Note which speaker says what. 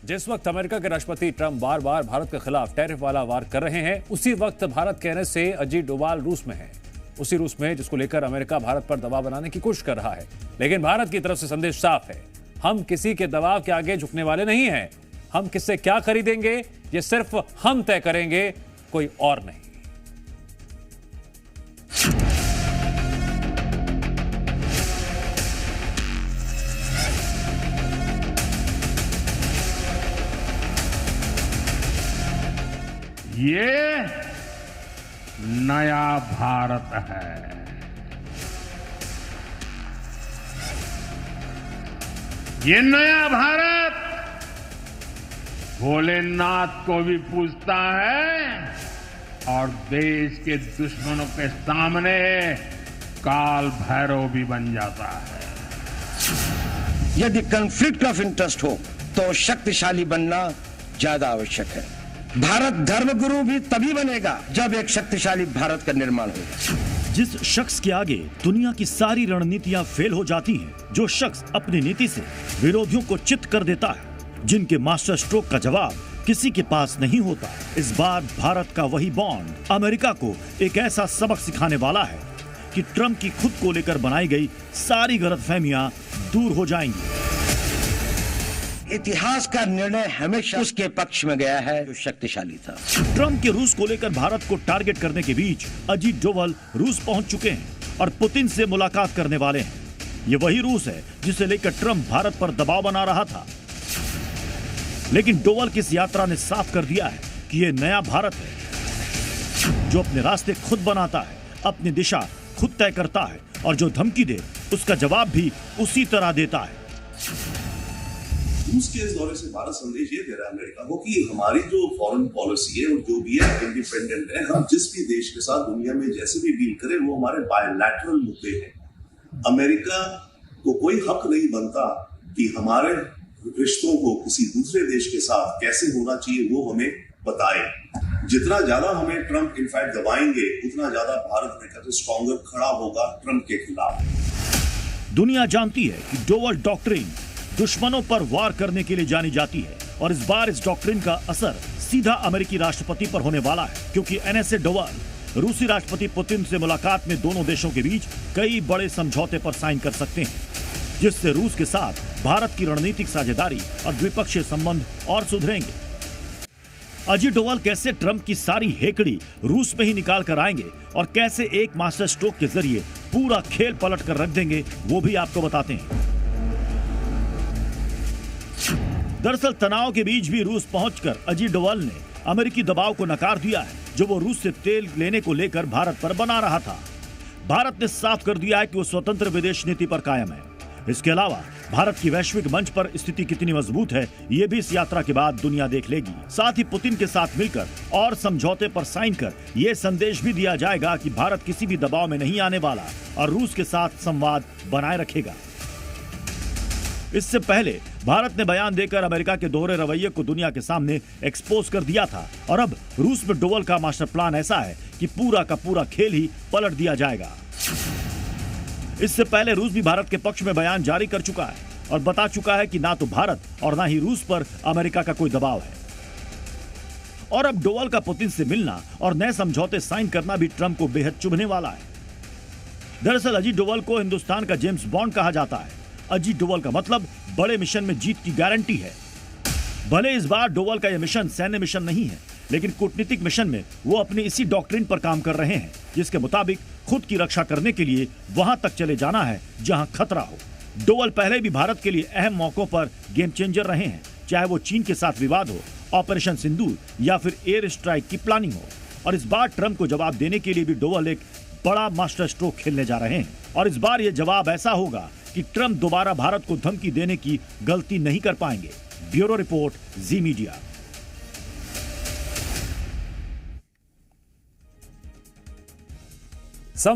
Speaker 1: जिस वक्त अमेरिका के राष्ट्रपति ट्रंप बार बार भारत के खिलाफ टैरिफ वाला वार कर रहे हैं, उसी वक्त भारत कहने से अजीत डोभाल रूस में है। उसी रूस में जिसको लेकर अमेरिका भारत पर दबाव बनाने की कोशिश कर रहा है। लेकिन भारत की तरफ से संदेश साफ है, हम किसी के दबाव के आगे झुकने वाले नहीं हैं। हम किससे क्या खरीदेंगे ये सिर्फ हम तय करेंगे, कोई और नहीं।
Speaker 2: ये नया भारत है। ये नया भारत भोलेनाथ को भी पूजता है और देश के दुश्मनों के सामने काल भैरव भी बन जाता है।
Speaker 3: यदि कॉन्फ्लिक्ट ऑफ इंटरेस्ट हो तो शक्तिशाली बनना ज्यादा आवश्यक है। भारत धर्मगुरु भी तभी बनेगा जब एक शक्तिशाली भारत का निर्माण होगा।
Speaker 4: जिस शख्स के आगे दुनिया की सारी रणनीतियां फेल हो जाती हैं, जो शख्स अपनी नीति से विरोधियों को चित कर देता है, जिनके मास्टर स्ट्रोक का जवाब किसी के पास नहीं होता, इस बार भारत का वही बॉन्ड अमेरिका को एक ऐसा सबक सिखाने वाला है कि ट्रंप की खुद को लेकर बनाई गई सारी गलतफहमियां दूर हो जाएंगी।
Speaker 3: इतिहास का निर्णय हमेशा उसके पक्ष में गया है जो शक्तिशाली था।
Speaker 4: ट्रंप के रूस को लेकर भारत को टारगेट करने के बीच अजीत डोभाल रूस पहुंच चुके हैं और पुतिन से मुलाकात करने वाले हैं। ये वही रूस है जिसे लेकर ट्रंप भारत पर दबाव बना रहा था। लेकिन डोभाल की इस यात्रा ने साफ कर दिया है कि ये नया भारत है जो अपने रास्ते खुद बनाता है, अपनी दिशा खुद तय करता है और जो धमकी दे उसका जवाब भी उसी तरह देता है।
Speaker 5: रूस के इस दौरे से भारत संदेश ये दे रहा है अमेरिका को कि हमारी जो फॉरेन पॉलिसी है और जो भी है इंडिपेंडेंट है। हम जिस भी देश के साथ दुनिया में जैसे भी डील करें वो हमारे बायलैटरल मुद्दे हैं। अमेरिका को कोई हक नहीं बनता कि हमारे रिश्तों को किसी दूसरे देश के साथ कैसे होना चाहिए वो हमें बताए। जितना ज्यादा हमें ट्रंप इनफैक्ट दबाएंगे उतना ज्यादा भारत अमेरिका से स्ट्रॉन्गर खड़ा होगा ट्रंप के खिलाफ।
Speaker 4: दुनिया जानती है कि डोभाल डॉक्ट्रिन दुश्मनों पर वार करने के लिए जानी जाती है और इस बार इस डॉक्ट्रिन का असर सीधा अमेरिकी राष्ट्रपति पर होने वाला है, क्योंकि एनएसए डोभाल रूसी राष्ट्रपति पुतिन से मुलाकात में दोनों देशों के बीच कई बड़े समझौते पर साइन कर सकते हैं, जिससे रूस के साथ भारत की रणनीतिक साझेदारी और द्विपक्षीय संबंध और सुधरेंगे। अजीत डोभाल कैसे ट्रंप की सारी हेकड़ी रूस में ही निकाल कर आएंगे और कैसे एक मास्टर स्ट्रोक के जरिए पूरा खेल पलट कर रख देंगे, वो भी आपको बताते हैं। दरअसल तनाव के बीच भी रूस पहुंचकर अजीत डोभाल ने अमेरिकी दबाव को नकार दिया है जो वो रूस से तेल लेने को लेकर भारत पर बना रहा था। भारत ने साफ कर दिया है कि वो स्वतंत्र विदेश नीति पर कायम है। इसके अलावा भारत की वैश्विक मंच पर स्थिति कितनी मजबूत है ये भी इस यात्रा के बाद दुनिया देख लेगी। साथ ही पुतिन के साथ मिलकर और समझौते पर साइन कर ये संदेश भी दिया जाएगा कि भारत किसी भी दबाव में नहीं आने वाला और रूस के साथ संवाद बनाए रखेगा। इससे पहले भारत ने बयान देकर अमेरिका के दोहरे रवैये को दुनिया के सामने एक्सपोज कर दिया था और अब रूस में डोभाल का मास्टर प्लान ऐसा है कि पूरा का पूरा खेल ही पलट दिया जाएगा। इससे पहले रूस भी भारत के पक्ष में बयान जारी कर चुका है और बता चुका है कि ना तो भारत और ना ही रूस पर अमेरिका का कोई दबाव है। और अब डोभाल का पुतिन से मिलना और नए समझौते साइन करना भी ट्रंप को बेहद चुभने वाला है। दरअसल अजीत डोभाल को हिंदुस्तान का जेम्स बॉन्ड कहा जाता है। अजीत डोभाल का मतलब बड़े मिशन में जीत की गारंटी है। भले इस बार डोभाल का यह मिशन सैन्य मिशन नहीं है, लेकिन कूटनीतिक मिशन में वो अपनी इसी डॉक्ट्रिन पर काम कर रहे हैं, जिसके मुताबिक खुद की रक्षा करने के लिए वहां तक चले जाना है जहां खतरा हो। डोभाल पहले भी भारत के लिए अहम मौकों पर गेम चेंजर रहे हैं, चाहे वो चीन के साथ विवाद हो, ऑपरेशन सिंदूर या फिर एयर स्ट्राइक की प्लानिंग हो। और इस बार ट्रंप को जवाब देने के लिए भी डोभाल एक बड़ा मास्टर स्ट्रोक खेलने जा रहे हैं और इस बार यह जवाब ऐसा होगा कि ट्रंप दोबारा भारत को धमकी देने की गलती नहीं कर पाएंगे। ब्यूरो रिपोर्ट, जी मीडिया।